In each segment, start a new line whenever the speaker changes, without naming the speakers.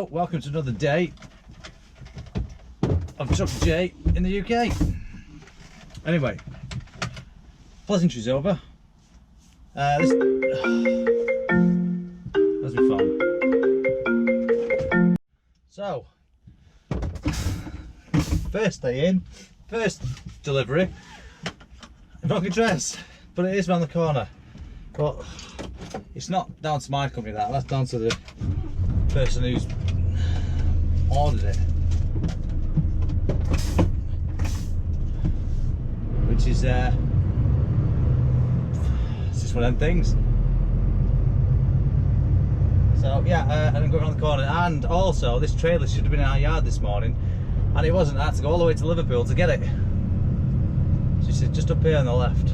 Hello, welcome to another day of Trucker J in the UK. Anyway, pleasantries over. This has been fun. So, first day in, first delivery. Wrong address, but it is around the corner. But it's not down to my company, that's down to the person who's ordered it, which is it's just one of them things. So yeah, and I'm going around the corner, and also this trailer should have been in our yard this morning, and it wasn't. I had to go all the way to Liverpool to get it. So it's just up here on the left.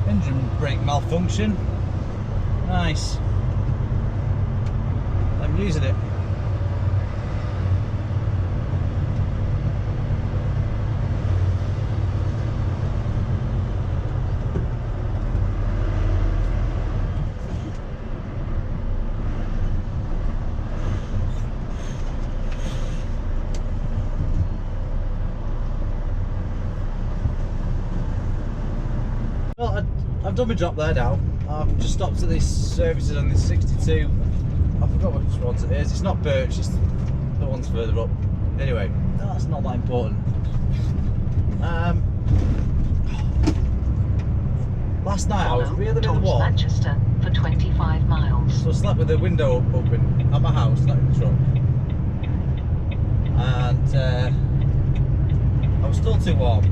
Engine brake malfunction. Nice. I'm using it. Well, I've done my drop there now. I've just stopped at these services on this 62. I forgot which ones it is. It's not Birch, it's the ones further up. Anyway, that's not that important. Last night I was really warm.
Manchester for 25 miles.
So I slept with the window open at my house, not in the truck. And I was still too warm.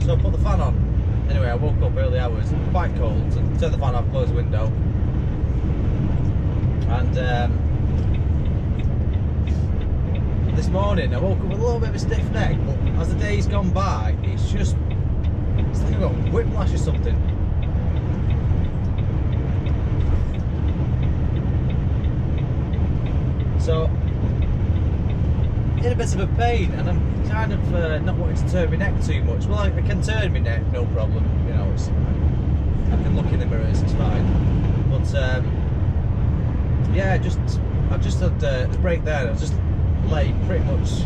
So I put the fan on. Anyway, I woke up early hours, quite cold, so turned the fan off, closed the window, and this morning I woke up with a little bit of a stiff neck, but as the day's gone by, it's like I've got whiplash or something. So, in a bit of a pain, and I'm kind of not wanting to turn my neck too much. Well, I can turn my neck, no problem. You know, I can look in the mirrors, it's fine. But yeah, I've just had the break there. I was just lay pretty much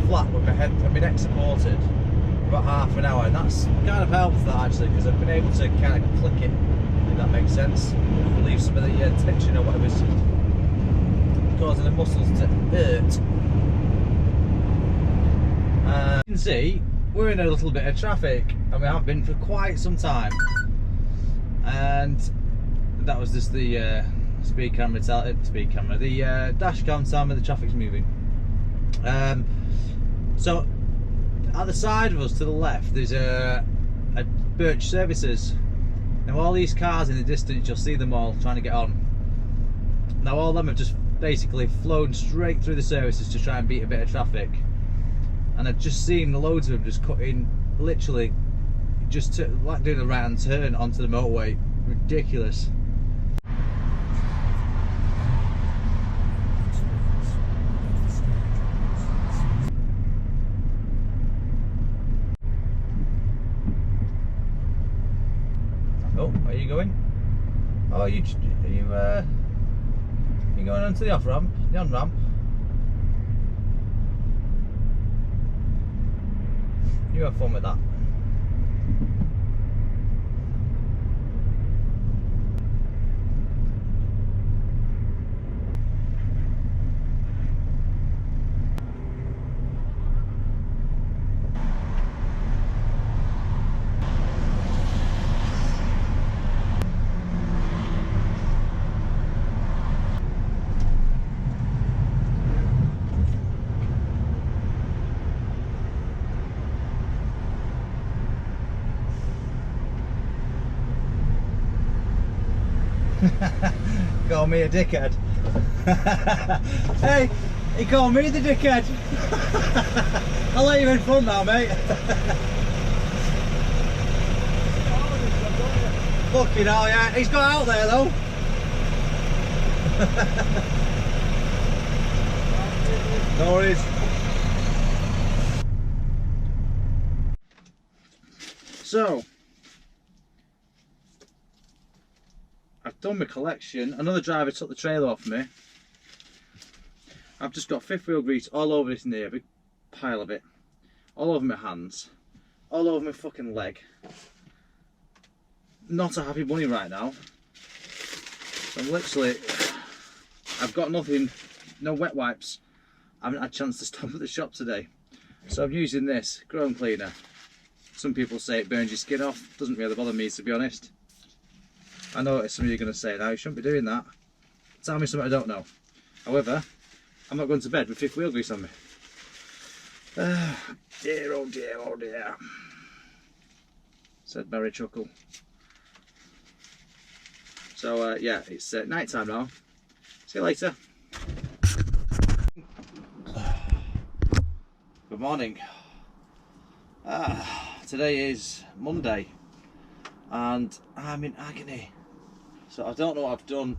flat with my head and my neck supported for about half an hour, and that's kind of helped that actually, because I've been able to kind of click it, if that makes sense. Relieve some of the tension or whatever's causing the muscles to hurt. You can see we're in a little bit of traffic, and we have been for quite some time, and that was just the the dash cam time where the traffic's moving. So at the side of us to the left there's a Birch Services. Now all these cars in the distance, you'll see them all trying to get on. Now all of them have just basically flown straight through the services to try and beat a bit of traffic. And I've just seen loads of them just cutting, literally, just like doing a right-hand turn onto the motorway. Ridiculous. Oh, where are you going? Oh, are you going onto the off-ramp, the on-ramp? You have fun with that. Call me a dickhead. Hey, he called me the dickhead. I'll let you in front now, mate. Fucking hell, yeah. He's got out there though. No worries. So I've done my collection. Another driver took the trailer off me. I've just got fifth wheel grease all over this near, big pile of it, all over my hands, all over my fucking leg. Not a happy bunny right now. So I'm literally, I've got nothing, no wet wipes. I haven't had a chance to stop at the shop today. So I'm using this chrome cleaner. Some people say it burns your skin off. Doesn't really bother me, to be honest. I know what some of you are going to say now, you shouldn't be doing that. Tell me something I don't know. However, I'm not going to bed with fifth wheel grease on me. Dear, oh dear, oh dear, said Barry Chuckle. So yeah, it's night time now. See you later. Good morning. Today is Monday and I'm in agony. So I don't know what I've done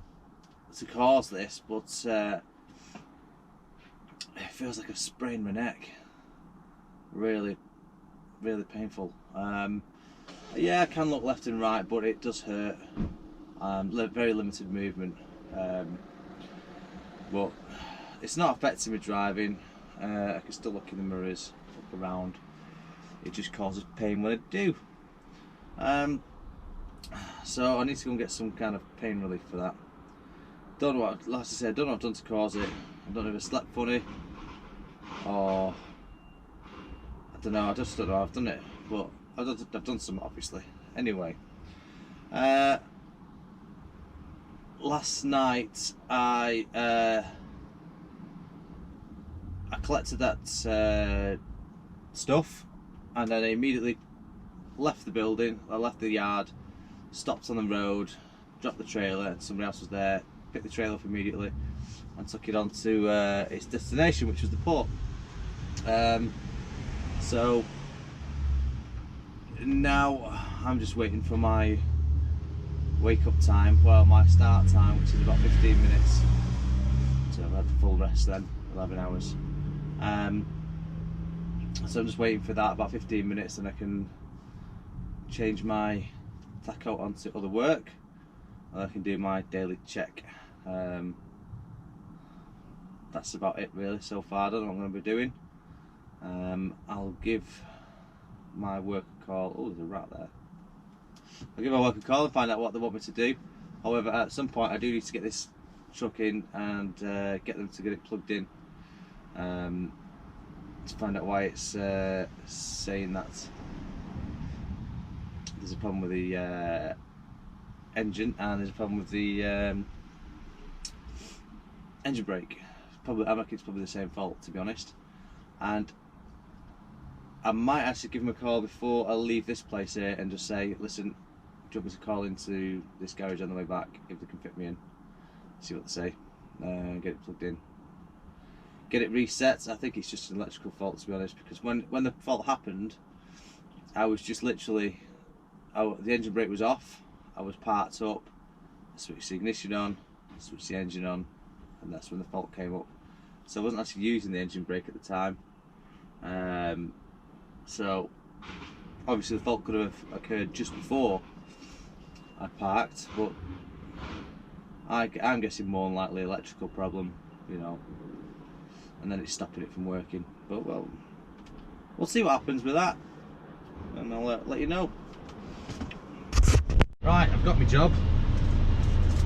to cause this, but it feels like I've sprained my neck. Really, really painful. Yeah, I can look left and right, but it does hurt. Very limited movement. But it's not affecting me driving. I can still look in the mirrors, look around. It just causes pain when I do. So I need to go and get some kind of pain relief for that. Don't know what, like I said, don't know what I've done to cause it. I don't know if I slept funny or I don't know. I just don't know. I've done it, but I've done some obviously. Anyway, last night I collected that stuff, and then I immediately left the building. I left the yard, stopped on the road, dropped the trailer, and somebody else was there. Picked the trailer up immediately and took it on to its destination, which was the port. So now I'm just waiting for my wake up time, well, my start time, which is about 15 minutes. So I've had the full rest then, 11 hours. So I'm just waiting for that, about 15 minutes, and I can change my taco onto other work, and I can do my daily check. That's about it really so far. I don't know what I'm going to be doing. I'll give my work a call. Oh, there's a rat there. I'll give my work a call and find out what they want me to do. However, at some point I do need to get this truck in and get them to get it plugged in, to find out why it's saying that there's a problem with the engine and there's a problem with the engine brake. Probably, I reckon it's probably the same fault, to be honest. And I might actually give them a call before I leave this place here and just say, listen, do you want me to call into this garage on the way back if they can fit me in? See what they say. Get it plugged in. Get it reset. I think it's just an electrical fault, to be honest, because when the fault happened, I was just literally, the engine brake was off, I was parked up, I switched the ignition on, switched the engine on, and that's when the fault came up. So I wasn't actually using the engine brake at the time. So obviously the fault could have occurred just before I parked, but I'm guessing more than likely electrical problem, you know, and then it's stopping it from working. But well, we'll see what happens with that, and I'll let you know. Right, I've got my job.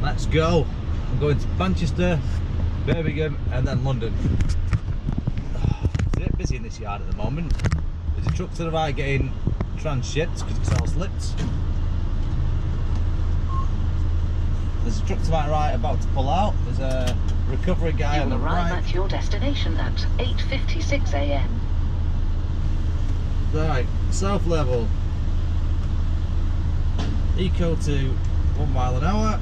Let's go. I'm going to Manchester, Birmingham, and then London. It's a bit busy in this yard at the moment. There's a truck to the right getting transshipped because it's all slipped. There's a truck to my right about to pull out. There's a recovery guy on the right.
You will arrive at your destination at 8:56 AM.
Right, self level. Eco to 1 mile an hour.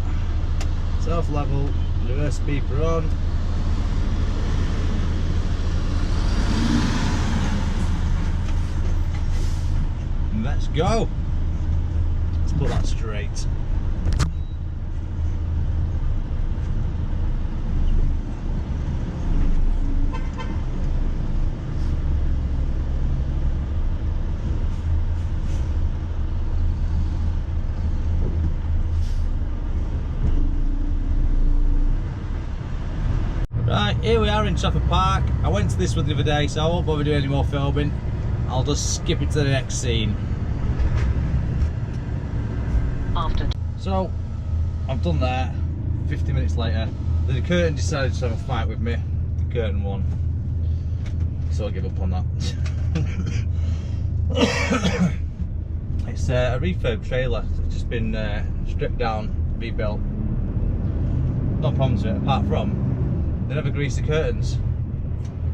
Self level, reverse beeper on. Let's go. Let's put that straight. Right, here we are in Trafford Park. I went to this one the other day, so I won't bother doing any more filming. I'll just skip it to the next scene. So, I've done that. 50 minutes later, the curtain decided to have a fight with me. The curtain won. So I give up on that. It's a refurb trailer. It's just been stripped down, rebuilt. No problems with it, apart from they never grease the curtains.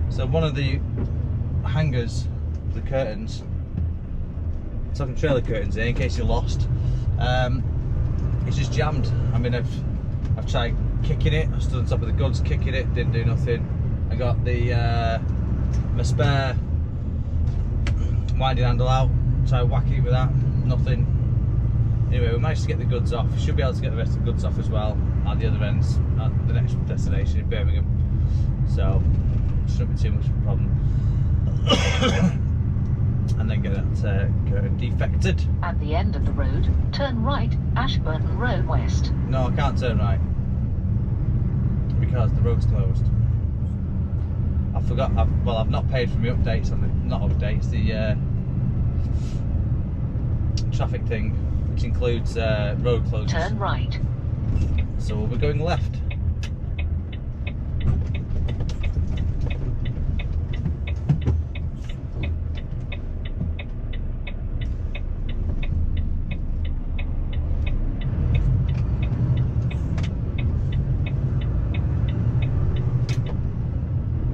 So one of the hangers, the curtains, talking trailer curtains here in case you're lost, it's just jammed. I mean, I've tried kicking it. I stood on top of the goods kicking it, didn't do nothing. I got the my spare winding handle out, tried whacking it with that, nothing. Anyway, we managed to get the goods off. We should be able to get the rest of the goods off as well at the other ends, at the next destination in Birmingham. So, shouldn't be too much of a problem. And then get that curtain defected.
At the end of the road, turn right, Ashburton Road West.
No, I can't turn right because the road's closed. I forgot. I've not paid for my updates on the the traffic thing, which includes road closures.
Turn right.
So we'll be going left.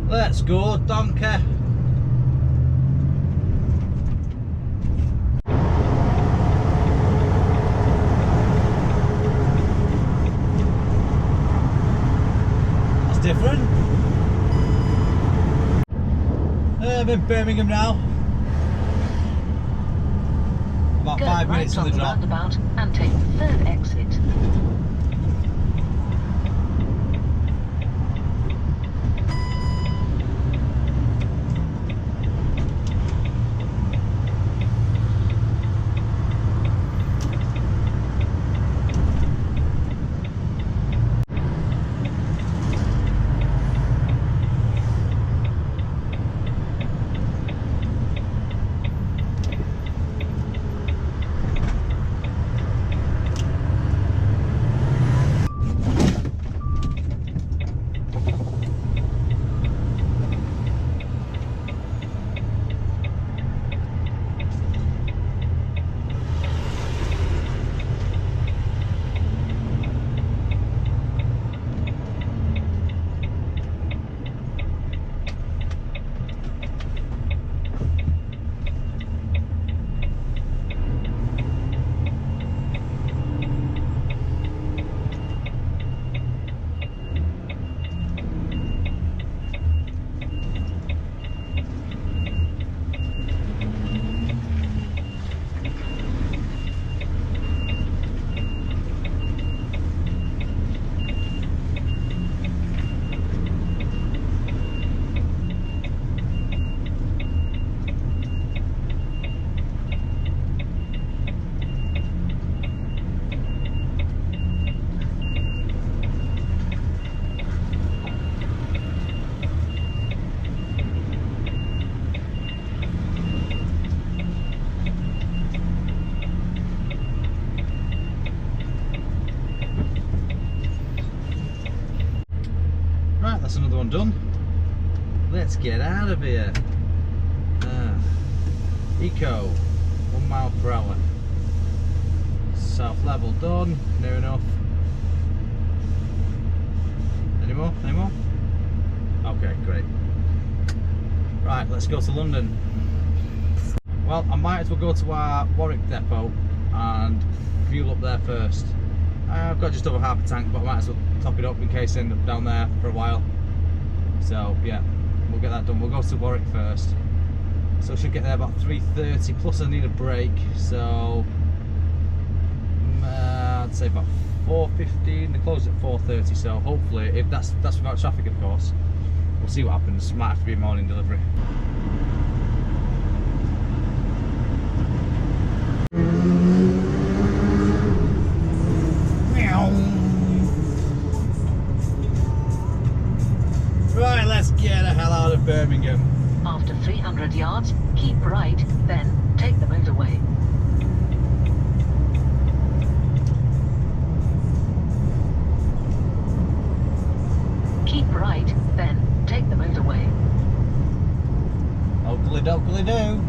Let's go, donkey. That's different. I'm in Birmingham now. About
Go
5
right
minutes from
on
the drop.
roundabout and take the third exit. That's another one done. Let's get out of here. Eco, 1 mile per hour. South level done, near enough. Any more? Any more? Okay, great. Right, let's go to London. Well, I might as well go to our Warwick depot and fuel up there first. I've got just over half a tank, but I might as well top it up in case I end up down there for a while. So yeah, we'll get that done. We'll go to Warwick first. So I should get there about 3:30, plus I need a break, so I'd say about 4:15. They close at 4:30, so hopefully, if that's without traffic of course, we'll see what happens. Might have to be a morning delivery.
of Birmingham.
After 300 yards, keep right, then take the motorway. Keep right, then take the motorway.
Oakley dokley do.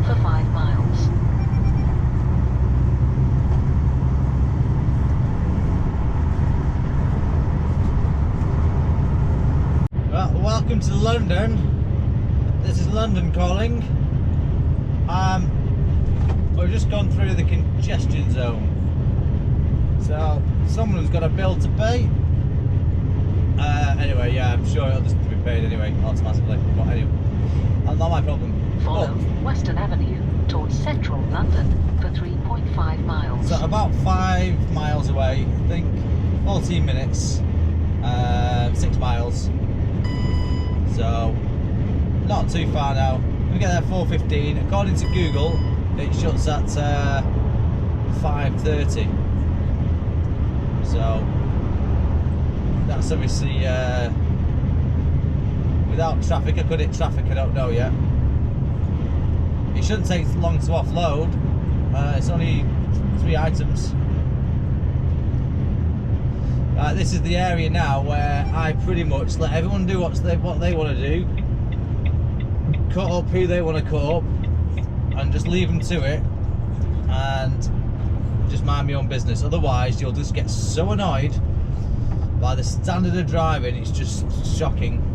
For 5 miles.
Well, welcome to London. This is London calling. We've just gone through the congestion zone. So someone's got a bill to pay. Anyway, yeah, I'm sure it'll just be paid anyway, automatically. But anyway, that's not my problem.
Follow Western Avenue towards central London for 3.5 miles.
So about 5 miles away, I think 14 minutes, 6 miles. So not too far now. We get there 4:15. According to Google, it shuts at 5:30. So that's obviously without traffic. I could hit traffic, I don't know yet. It shouldn't take long to offload. It's only 3 items. This is the area now where I pretty much let everyone do what they want to do, cut up who they want to cut up, and just leave them to it, and just mind my own business. Otherwise, you'll just get so annoyed by the standard of driving. It's just shocking.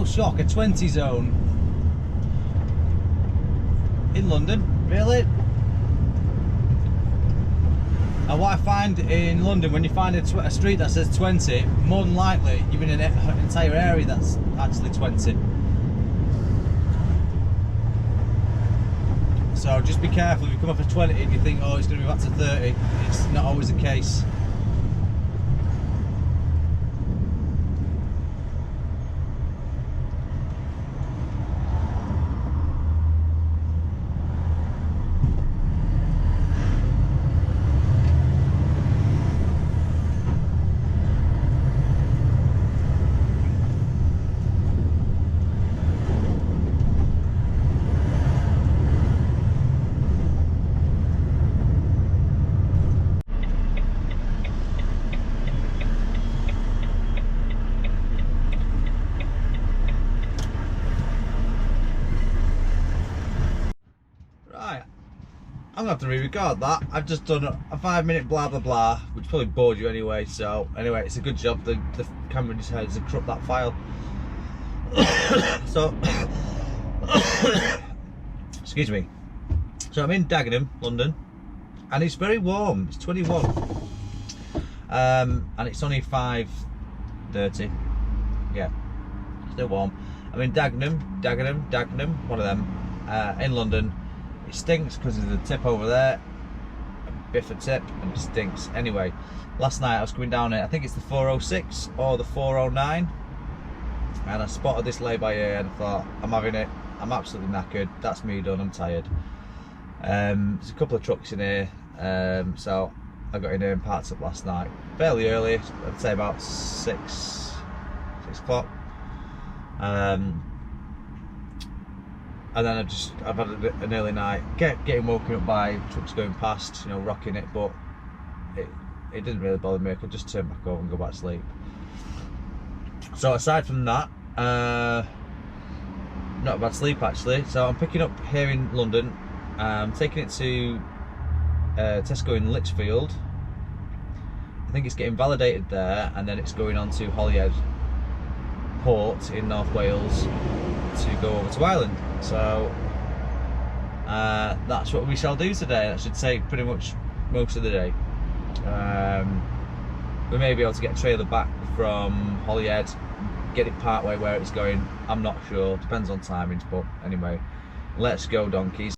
Shock, a 20 zone in London, really? And what I find in London, when you find a street that says 20, more than likely you're in an entire area that's actually 20. So just be careful if you come off a 20 and you think, oh, it's going to be back to 30. It's not always the case. I'm gonna have to re-record that. I've just done a 5-minute blah blah blah, which probably bored you anyway. So anyway, it's a good job. The camera decided to corrupt that file. So excuse me. So I'm in Dagenham, London, and it's very warm. It's 21, and it's only 5:30. Yeah, still warm. I'm in Dagenham, one of them, in London. It stinks because there's a tip over there, a biffa tip, and it stinks. Anyway, last night I was coming down it, I think it's the 406 or the 409, and I spotted this lay-by here and I thought, I'm having it. I'm absolutely knackered. That's me done. I'm tired. There's a couple of trucks in here, so I got in here and parked up last night fairly early. I'd say about 6 o'clock.
and then I've had an early night, getting woken up by trucks going past, you know, rocking it, but it didn't really bother me. I could just turn back over and go back to sleep. So aside from that, not a bad sleep actually. So I'm picking up here in London, taking it to Tesco in Litchfield. I think it's getting validated there, and then it's going on to Holyhead Port in North Wales to go over to Ireland. So that's what we shall do today. That should take pretty much most of the day. We may be able to get a trailer back from Holyhead, get it part way where it's going. I'm not sure, depends on timings, but anyway, let's go donkeys.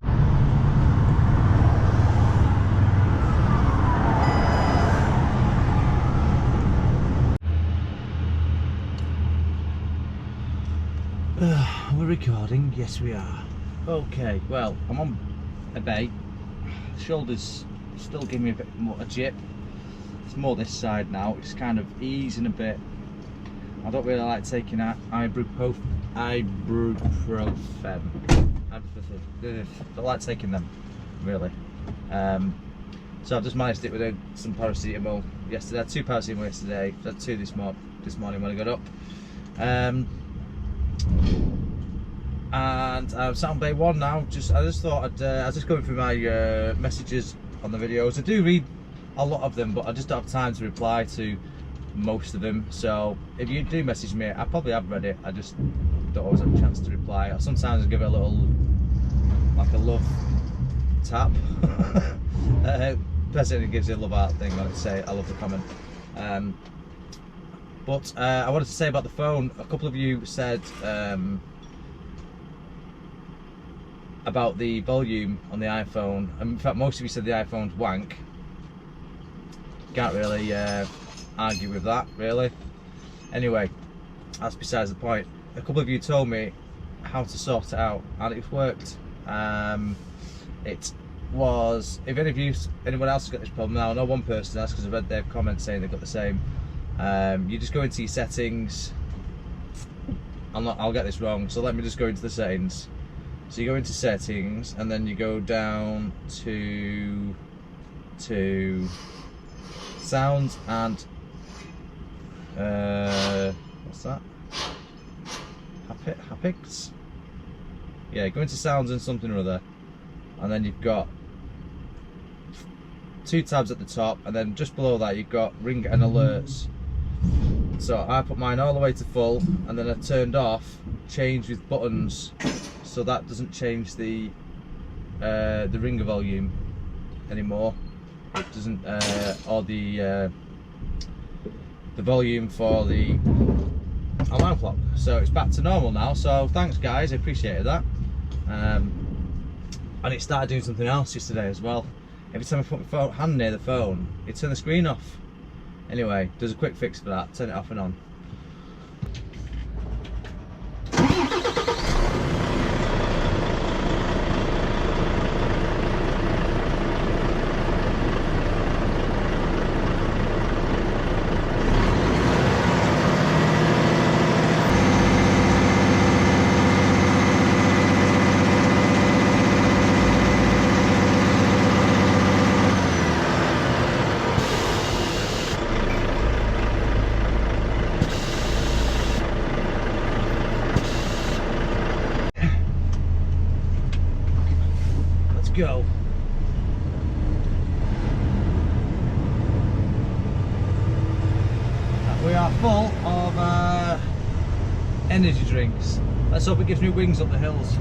We're recording, yes we are. Okay, well, I'm on a bay. Shoulders still give me a bit more a jip. It's more this side now. It's kind of easing a bit. I don't really like taking ibuprofen. Don't like taking them, really. So I've just managed it with some paracetamol yesterday. I had 2 paracetamol yesterday. I had 2 this morning when I got up. And I'm sat on bay 1 now. I just thought I was just going through my messages on the videos. I do read a lot of them, but I just don't have time to reply to most of them. So if you do message me, I probably have read it. I just don't always have a chance to reply. Or sometimes I give it a little, like a love tap. Personally gives you a love heart thing when I say I love the comment. But I wanted to say about the phone. A couple of you said about the volume on the iPhone. In fact, most of you said the iPhone's wank. Can't really argue with that, really. Anyway, that's besides the point. A couple of you told me how to sort it out, and it's worked. It was, if anyone else has got this problem now, I know one person has, because I read their comments saying they've got the same. You just go into your settings. I'll get this wrong, so let me just go into the settings. So you go into settings, and then you go down to sounds and what's that? Haptics? Yeah, go into sounds and something or other, and then you've got 2 tabs at the top, and then just below that you've got ring and alerts. So I put mine all the way to full, and then I turned off change with buttons, so that doesn't change the ringer volume anymore. It doesn't, or the volume for the alarm clock. So it's back to normal now. So thanks guys, I appreciated that. And it started doing something else yesterday as well. Every time I put my hand near the phone, it turned the screen off. Anyway, there's a quick fix for that. Turn it off and on. Go. We are full of energy drinks. Let's hope it gives me wings up the hills.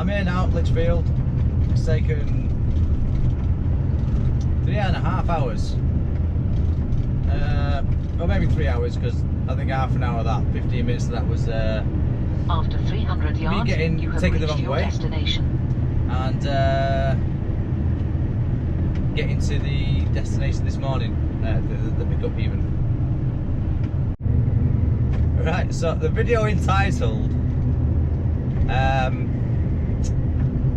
I'm here now at Litchfield. It's taken 3.5 hours. Or maybe 3 hours, because I think half an hour of that, 15 minutes of that was
after 300 yards, you have
taking the
reached
wrong
your
way.
destination.
And getting to the destination this morning, the pickup even. Right, so the video entitled,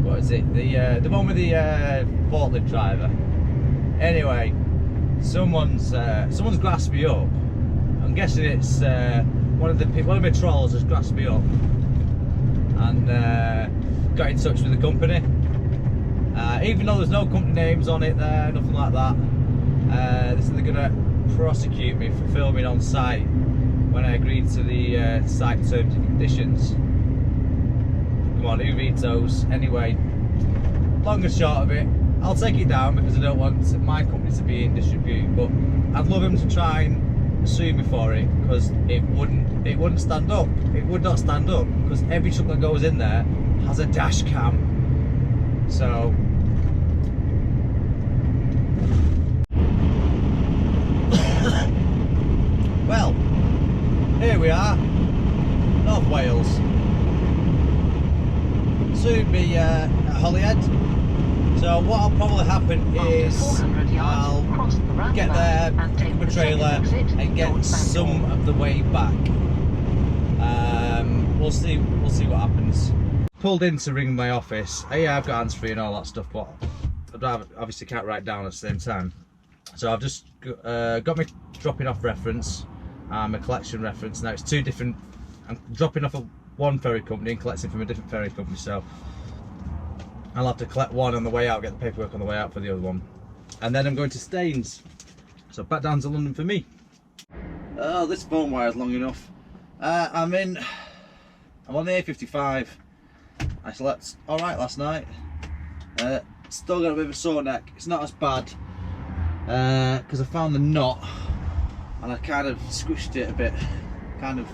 what is it? The one with the forklift driver. Anyway, someone's grasped me up. I'm guessing it's one of my trolls has grasped me up and got in touch with the company. Even though there's no company names on it there, nothing like that. They're gonna prosecute me for filming on site when I agreed to the site terms and conditions. Come on, who vetoes? Anyway, long and short of it, I'll take it down because I don't want my company to be in disrepute, but I'd love him to try and sue me for it, because it wouldn't stand up. It would not stand up, because every truck that goes in there has a dash cam. So well, here we are, North Wales. Soon be at Holyhead. So what'll probably happen is I'll get there, pick up a trailer and get some of the way back. We'll see what happens. Pulled in to ring my office. Yeah, I've got hands free and all that stuff, but I obviously can't write down at the same time. So I've just got my dropping off reference and my collection reference. Now it's two different. I'm dropping off of one ferry company and collecting from a different ferry company, so I'll have to collect one on the way out, get the paperwork on the way out for the other one, and then I'm going to Staines. So back down to London for me. Oh, this phone wire is long enough. I'm on the A55. I slept all right last night. Still got a bit of a sore neck. It's not as bad because I found the knot and I kind of squished it a bit, kind of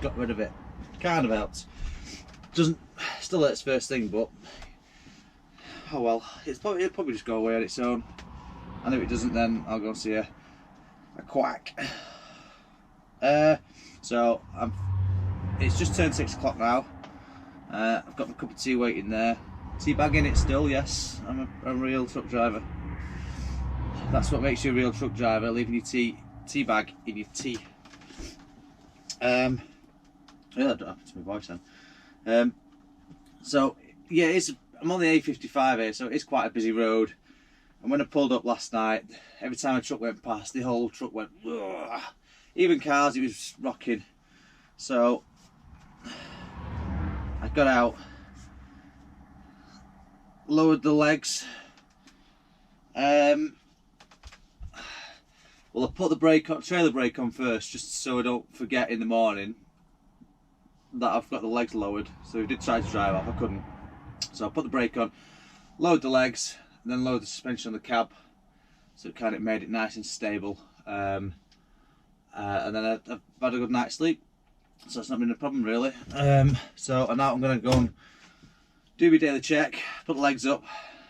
got rid of it. Kind of helped. Still hurts first thing, but oh well. It'll probably just go away on its own. And if it doesn't, then I'll go see a quack. So it's just turned 6 o'clock now. I've got my cup of tea waiting there. Tea bag in it still, yes. I'm a real truck driver. That's what makes you a real truck driver, leaving your tea bag in your tea. Yeah, that don't happen to my voice then. So yeah, I'm on the A55 here, so it's quite a busy road. And when I pulled up last night, every time a truck went past, the whole truck went, ugh. Even cars, it was rocking. So I got out, lowered the legs. Well, I put the trailer brake on first, just so I don't forget in the morning that I've got the legs lowered. So I did try to drive off, I couldn't. So I put the brake on, lowered the legs, and then lowered the suspension on the cab, so it kind of made it nice and stable. And then I've had a good night's sleep, so it's not been a problem really. So now I'm going to go and do my daily check, put the legs up.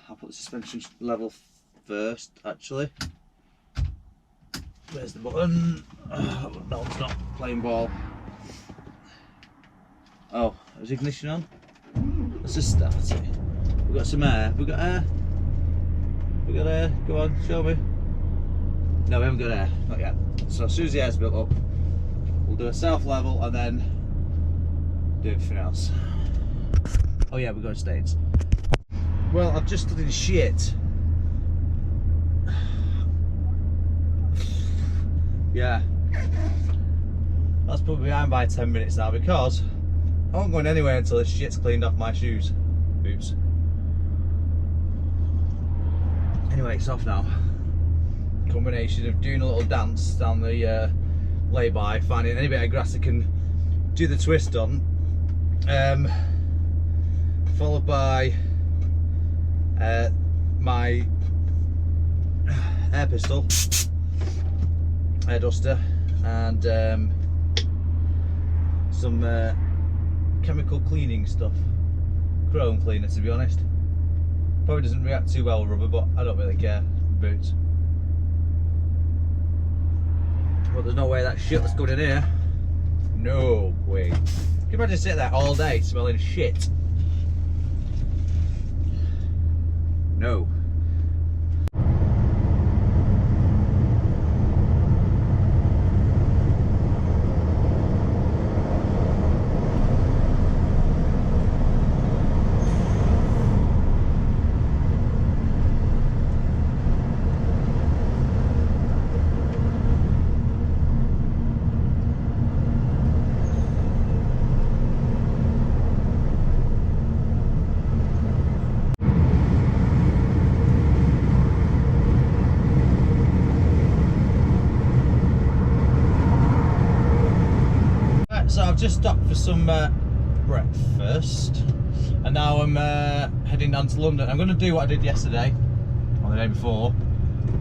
I'll put the suspension level first, actually. Where's the button? Oh, no, it's not playing ball. Oh, is ignition on? Let's just start it. We've got some air. We've got air. We've got air. Go on, show me. No, we haven't got air. Not yet. So as soon as the air's built up, we'll do a self level and then do everything else. Oh yeah, we're going to Staines. Well, I've just studied shit. Yeah. That's put me behind by 10 minutes now because I won't go anywhere until this shit's cleaned off my boots. Anyway, it's off now. Combination of doing a little dance down the lay-by, finding any bit of grass I can do the twist on, followed by my air pistol, air duster, and some chemical cleaning stuff, chrome cleaner to be honest. Probably doesn't react too well with rubber, but I don't really care. Boots. But there's no way that shit was going in here. No way. Can you imagine sitting there all day smelling shit? No. just stopped for some breakfast, and now I'm heading down to London. I'm going to do what I did yesterday, or the day before,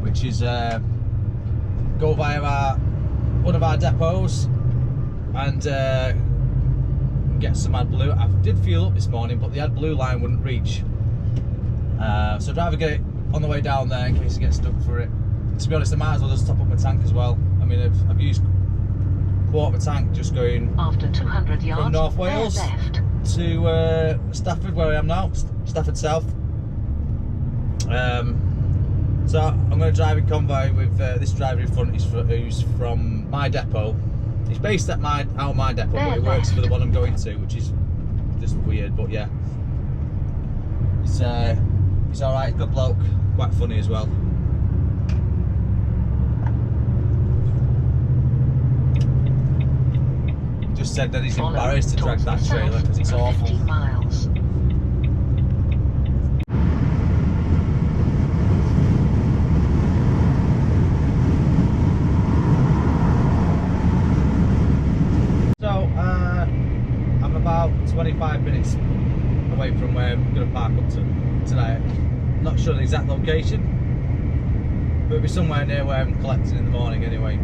which is go via one of our depots and get some AdBlue. I did fuel up this morning, but the AdBlue line wouldn't reach. So I'd rather get it on the way down there in case I get stuck for it. To be honest, I might as well just top up my tank as well. I mean, I've used quarter of a tank just going
After 200 yards,
from North Wales
left.
to Stafford, where I am now, Stafford South. So I'm going to drive in convoy with this driver in front, who's from my depot. He's based at my depot, but he works for the one I'm going to, which is just weird, but yeah. He's alright, good bloke, quite funny as well. Just said that he's embarrassed to drag that trailer because it's awful.
15 miles.
So I'm about 25 minutes away from where I'm going to park up to tonight. Not sure the exact location, but it'll be somewhere near where I'm collecting in the morning anyway.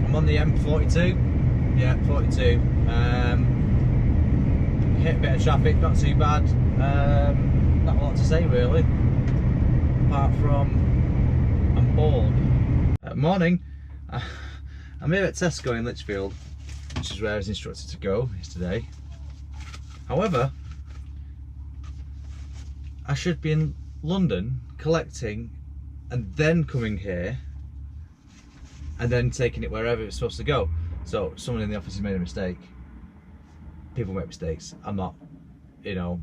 I'm on the M42, yeah, 42. Hit a bit of traffic, not too bad. Not a lot to say really, apart from I'm bored. Morning. I'm here at Tesco in Litchfield, which is where I was instructed to go yesterday. However, I should be in London collecting and then coming here and then taking it wherever it's supposed to go. So someone in the office has made a mistake. People make mistakes. I'm not, you know,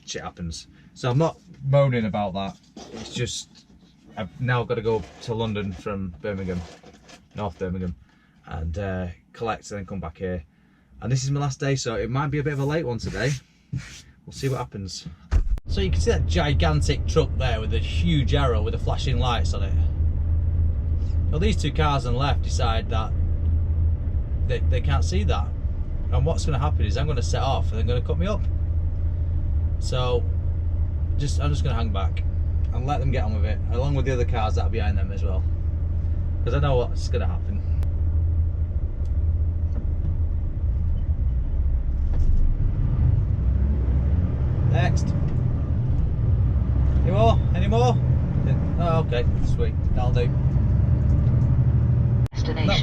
shit happens. So I'm not moaning about that. It's just, I've now got to go to London from Birmingham, North Birmingham, and collect and then come back here. And this is my last day, so it might be a bit of a late one today. We'll see what happens. So you can see that gigantic truck there with a huge arrow with the flashing lights on it. Well, these two cars on the left decide that they can't see that. And what's going to happen is I'm going to set off and they're going to cut me up. So I'm just going to hang back and let them get on with it, along with the other cars that are behind them as well, because I know what's going to happen. Next. Any more? Any more? Oh, okay, sweet, that'll do.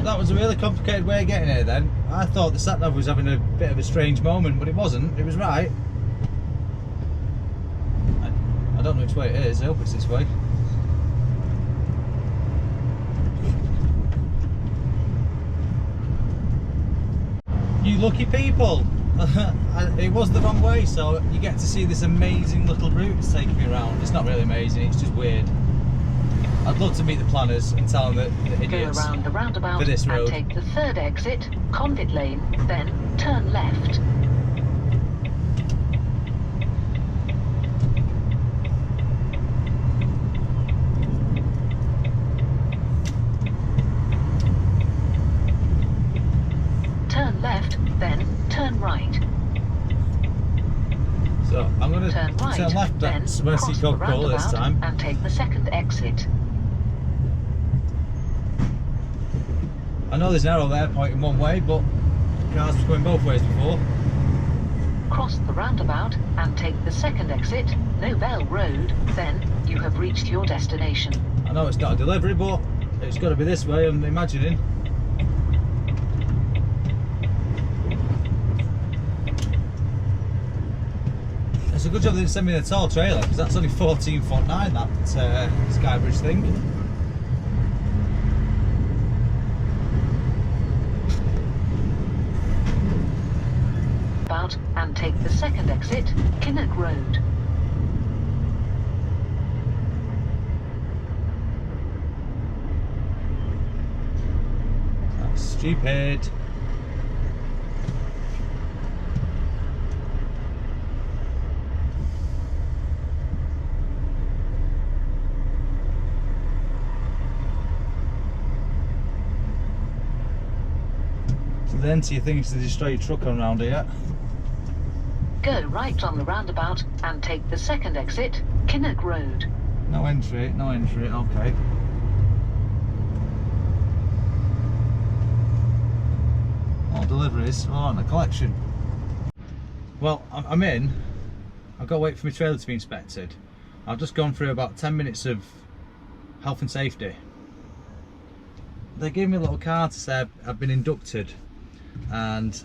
That was a really complicated way of getting here then. I thought the sat-nav was having a bit of a strange moment, but it wasn't, it was right. I don't know which way it is, I hope it's this way. You lucky people! It was the wrong way, so you get to see this amazing little route it's taking me around. It's not really amazing, it's just weird. I'd love to meet the planners and tell them that the idiots
go around the roundabout
for this road.
and take the third exit, Convict Lane, then turn left. Turn left, then turn right.
So I'm going to
turn right,
turn left. That's where I see Coca-Cola this time.
And take the second exit.
I know there's an arrow there pointing one way, but cars were going both ways before.
Cross the roundabout and take the second exit, Nobel Road, then you have reached your destination.
I know it's not a delivery, but it's got to be this way, I'm imagining. It's a good job they didn't send me the tall trailer, because that's only 14'9", that Skybridge thing.
And take the second exit, Kinnock Road.
That's stupid. then to your things to destroy your truck on round here.
Go right on the roundabout and take the second exit, Kinnock Road.
No entry, okay. All deliveries, on a collection. Well, I'm in. I've got to wait for my trailer to be inspected. I've just gone through about 10 minutes of health and safety. They gave me a little card to say I've been inducted, and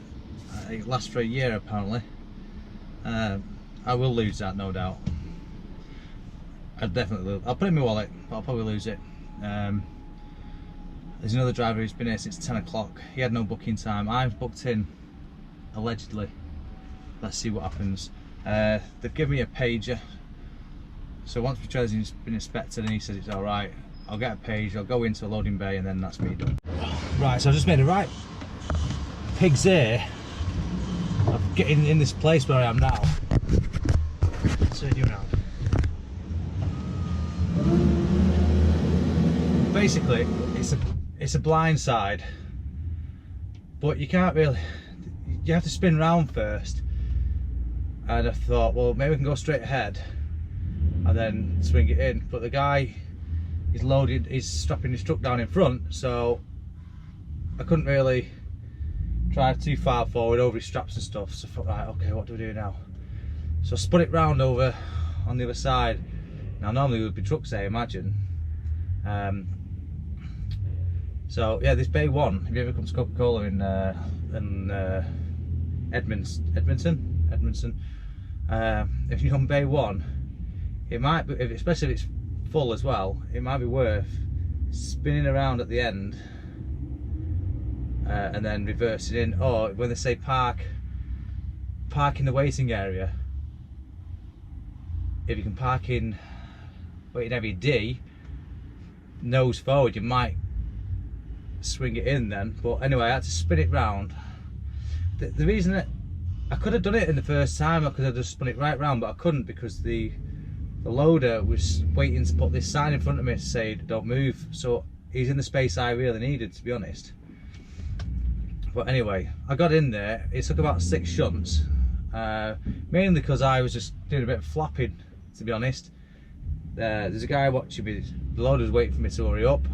it lasts for a year apparently. I will lose that, no doubt. I'll definitely lose. I'll put it in my wallet, but I'll probably lose it. There's another driver who's been here since 10 o'clock. He had no booking time. I've booked in, allegedly. Let's see what happens. They've given me a pager. So once my trailer's been inspected and he says it's alright, I'll get a page, I'll go into a loading bay, and then that's me done. Right, so I've just made a right pig's ear of getting in this place where I am now. Turn you around. Basically, it's a blind side, but you can't really, you have to spin round first. And I thought, well, maybe we can go straight ahead and then swing it in. But the guy he's strapping his truck down in front, so I couldn't really drive too far forward over his straps and stuff. So I thought, right, okay, what do we do now? So I spun it round over on the other side. Now normally there would be trucks there, I imagine. So yeah, this bay 1, if you ever come to Coca-Cola in Edmondson, if you're on bay 1, it might be, especially if it's full as well, it might be worth spinning around at the end and then reversing in, or when they say park in the waiting area, if you can park in waiting area D, nose forward, you might swing it in then. But anyway, I had to spin it round. The reason that I could have done it in the first time, I could have just spun it right round, but I couldn't because the loader was waiting to put this sign in front of me to say don't move, so he's in the space I really needed, to be honest. But anyway, I got in there. It took about 6 shunts, mainly because I was just doing a bit of flapping, to be honest. There's a guy watching me, the loader was waiting for me to hurry up.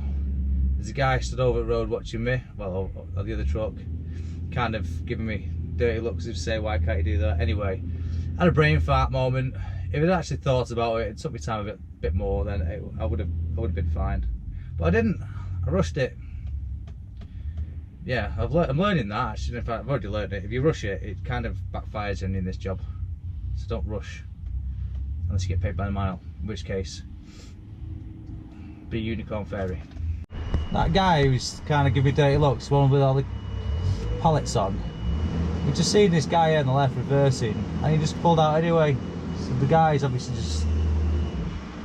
There's a guy stood over the road watching me, well, on the other truck, kind of giving me dirty looks as if to say, why can't you do that? Anyway, I had a brain fart moment. If I'd actually thought about it, it took me time a bit more, then I would have been fine. But I didn't. I rushed it. Yeah, I'm learning that. Actually, in fact, I've already learned it. If you rush it, it kind of backfires in this job. So don't rush, unless you get paid by the mile. In which case, be a unicorn fairy. That guy who's kind of giving me dirty looks, one with all the pallets on. We just seen this guy here on the left reversing, and he just pulled out anyway. So the guy's obviously just,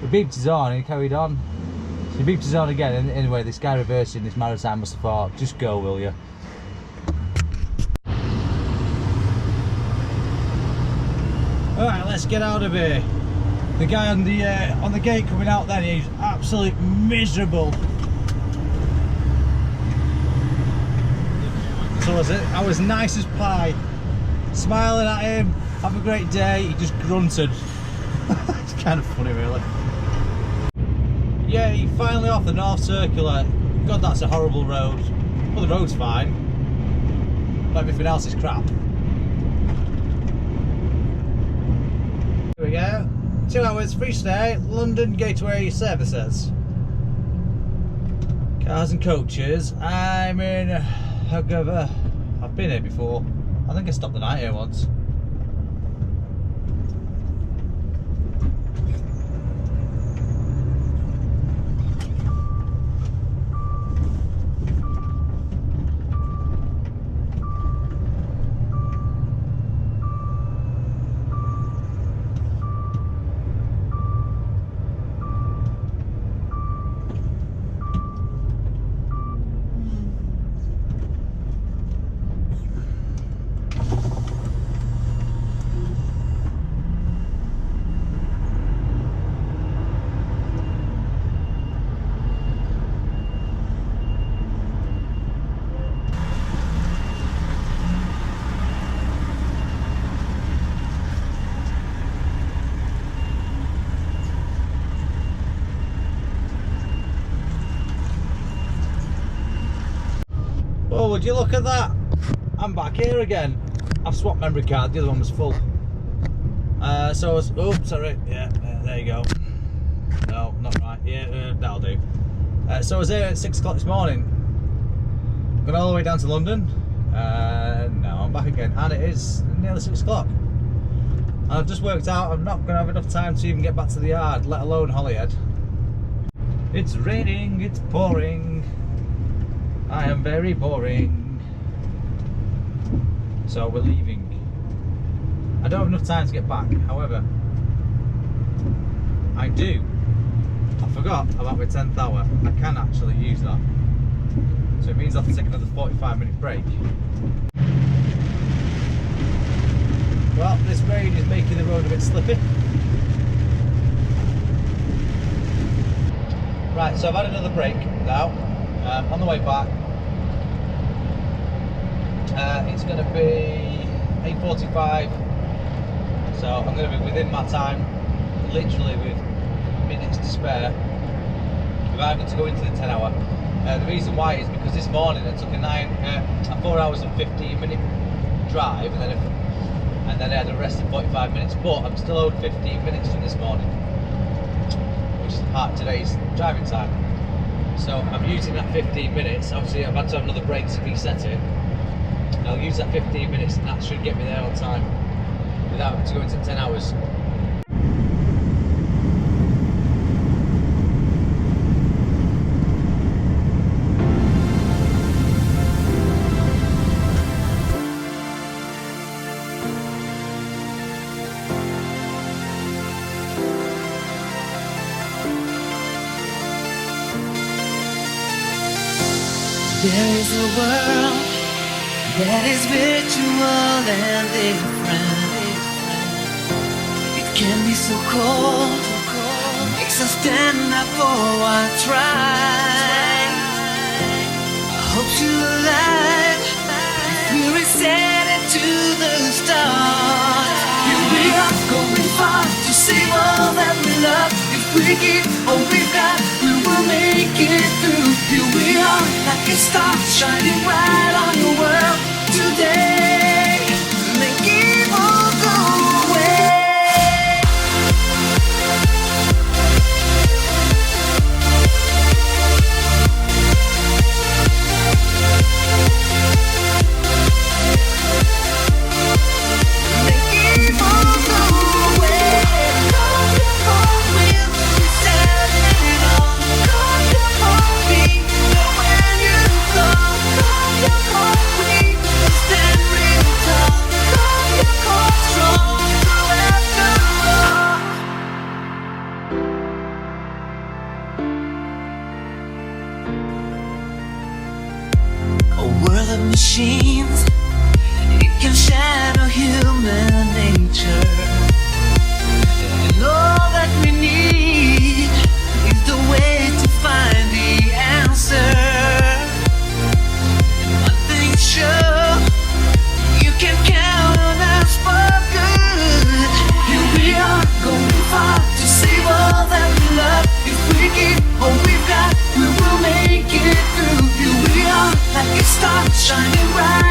he beeped his horn and he carried on. So he beeped his horn again, and anyway, this guy reversing, this maritime must have thought, just go, will you? Alright, let's get out of here. The guy on the gate coming out then, he's absolutely miserable. So I was nice as pie, smiling at him, have a great day. He just grunted. It's kind of funny, really. Yeah, he finally off the North Circular. God, that's a horrible road. Well, the road's fine, but everything else is crap. Here we go. 2 hours free stay, London Gateway Services. Cars and coaches. I'm in Hogover. I've been here before. I think I stopped the night here once.
Oh, would you look at that? I'm back here again. I've swapped memory card, the other one was full. So I was, oh, sorry, yeah, there you go. No, not right, yeah, that'll do. So I was here at 6 o'clock this morning. Gone all the way down to London. Now I'm back again, and it is nearly 6 o'clock. And I've just worked out I'm not going to have enough time to even get back to the yard, let alone Holyhead. It's raining, it's pouring. I am very boring. So we're leaving. I don't have enough time to get back, however, I do. I forgot about my 10th hour. I can actually use that. So it means I have to take another 45-minute break. Well, this rain is making the road a bit slippy. Right, so I've had another break now. On the way back, it's going to be 8:45, so I'm going to be within my time, literally with minutes to spare, if I'm going to go into the 10 hour. The reason why is because this morning I took a 4 hours and 15-minute drive, and then I had a rest of 45 minutes, but I'm still owed 15 minutes from this morning, which is part of today's driving time. So I'm using that 15 minutes. Obviously I've had to have another break to reset it. And I'll use that 15 minutes, and that should get me there on time without having to go into 10 hours.
There is a world that is virtual and different. It can be so cold, makes us stand up for our tribe. I hope you're alive if we reset it to the start. Here we are going far to save all that we love. If we give all we've got, we will make it through. Here we are, like a star, shining bright on your world today. Make evil go away. Make evil go away. We'll set it on. We know when you go. We stand real tall. Strong after all. A world of machines, it can shadow human nature. And all that we need is the way to find the answer. And one thing's sure, you can count on us for good. Here we are, going far to save all that we love. If we give all we've got, we will make it through. Here we are, like a star shining bright